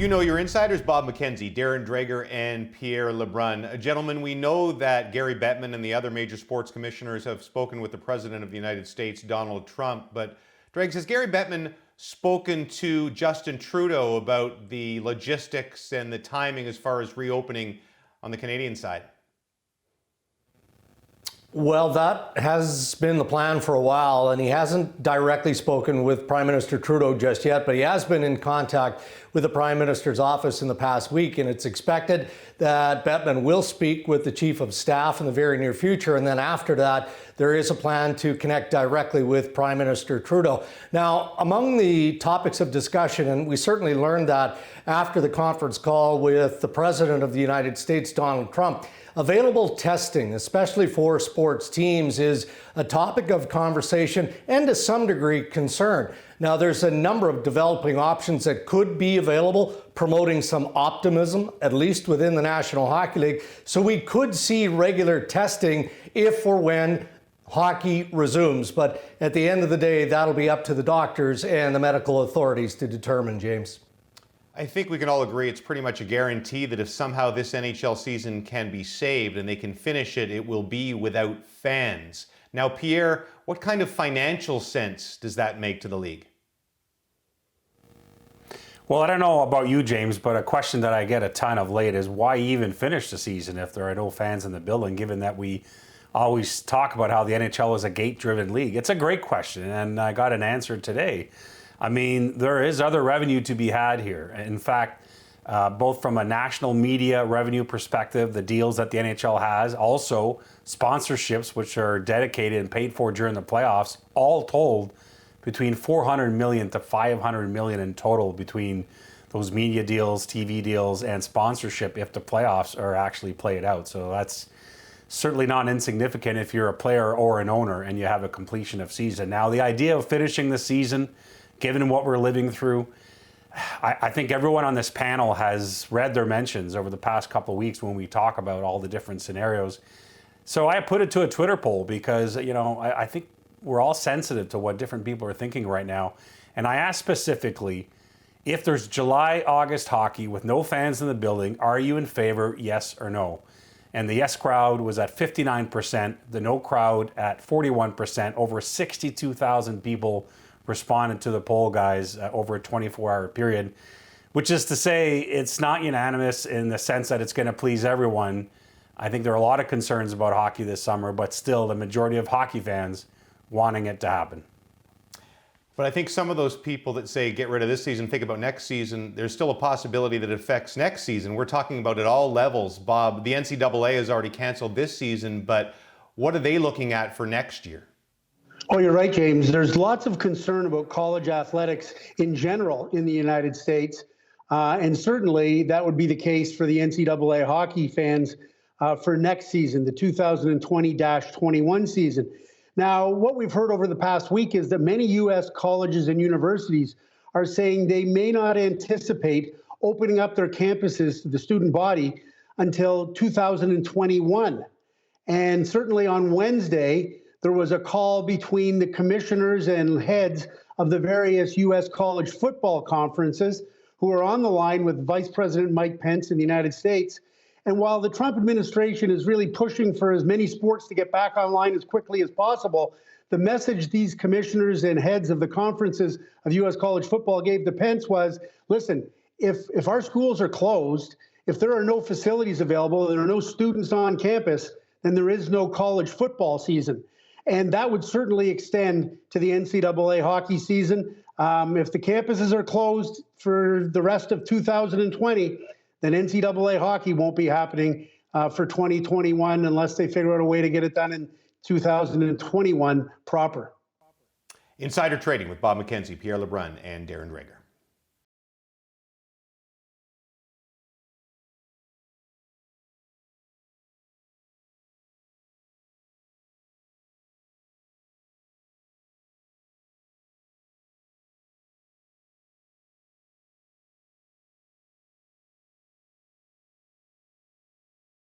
You know your insiders, Bob McKenzie, Darren Dreger, and Pierre Lebrun. Gentlemen, we know that Gary Bettman and the other major sports commissioners have spoken with the President of the United States, Donald Trump. But, Dregs, has Gary Bettman spoken to Justin Trudeau about the logistics and the timing as far as reopening on the Canadian side? Well, that has been the plan for a while, and he hasn't directly spoken with Prime Minister Trudeau just yet, but he has been in contact with the Prime Minister's office in the past week, and it's expected that Bettman will speak with the Chief of Staff in the very near future, and then after that, there is a plan to connect directly with Prime Minister Trudeau. Now, among the topics of discussion, and we certainly learned that after the conference call with the President of the United States, Donald Trump, available testing, especially for sports teams, is a topic of conversation and to some degree concern. Now, there's a number of developing options that could be available, promoting some optimism, at least within the National Hockey League. So we could see regular testing if or when hockey resumes. But at the end of the day, that'll be up to the doctors and the medical authorities to determine, James. I think we can all agree it's pretty much a guarantee that if somehow this NHL season can be saved and they can finish it, it will be without fans. Now, Pierre, what kind of financial sense does that make to the league? Well, I don't know about you, James, but a question that I get a ton of late is why even finish the season if there are no fans in the building, given that we always talk about how the NHL is a gate-driven league? It's a great question, and I got an answer today. I mean, there is other revenue to be had here. In fact, both from a national media revenue perspective, the deals that the NHL has, also sponsorships, which are dedicated and paid for during the playoffs, all told between $400 million to $500 million in total between those media deals, TV deals, and sponsorship if the playoffs are actually played out. So that's certainly not insignificant if you're a player or an owner and you have a completion of season. Now, the idea of finishing the season, given what we're living through, I think everyone on this panel has read their mentions over the past couple of weeks when we talk about all the different scenarios. So I put it to a Twitter poll because, you know, I think we're all sensitive to what different people are thinking right now. And I asked specifically, if there's July, August hockey with no fans in the building, are you in favor, yes or no? And the yes crowd was at 59%, the no crowd at 41%, over 62,000 people responded to the poll, guys, over a 24-hour period, which is to say it's not unanimous in the sense that it's going to please everyone. I think there are a lot of concerns about hockey this summer, but still the majority of hockey fans wanting it to happen. But I think some of those people that say get rid of this season, think about next season, there's still a possibility that it affects next season. We're talking about at all levels. Bob, the NCAA has already canceled this season, but what are they looking at for next year? Oh, you're right, James. There's lots of concern about college athletics in general in the United States. And certainly that would be the case for the NCAA hockey fans for next season, the 2020-21 season. Now, what we've heard over the past week is that many U.S. colleges and universities are saying they may not anticipate opening up their campuses to the student body until 2021. And certainly on Wednesday, there was a call between the commissioners and heads of the various U.S. college football conferences who are on the line with Vice President Mike Pence in the United States. And while the Trump administration is really pushing for as many sports to get back online as quickly as possible, the message these commissioners and heads of the conferences of U.S. college football gave to Pence was, listen, if our schools are closed, if there are no facilities available, there are no students on campus, then there is no college football season. And that would certainly extend to the NCAA hockey season. If the campuses are closed for the rest of 2020, then NCAA hockey won't be happening for 2021 unless they figure out a way to get it done in 2021 proper. Insider Trading with Bob McKenzie, Pierre Lebrun, and Darren Dreger.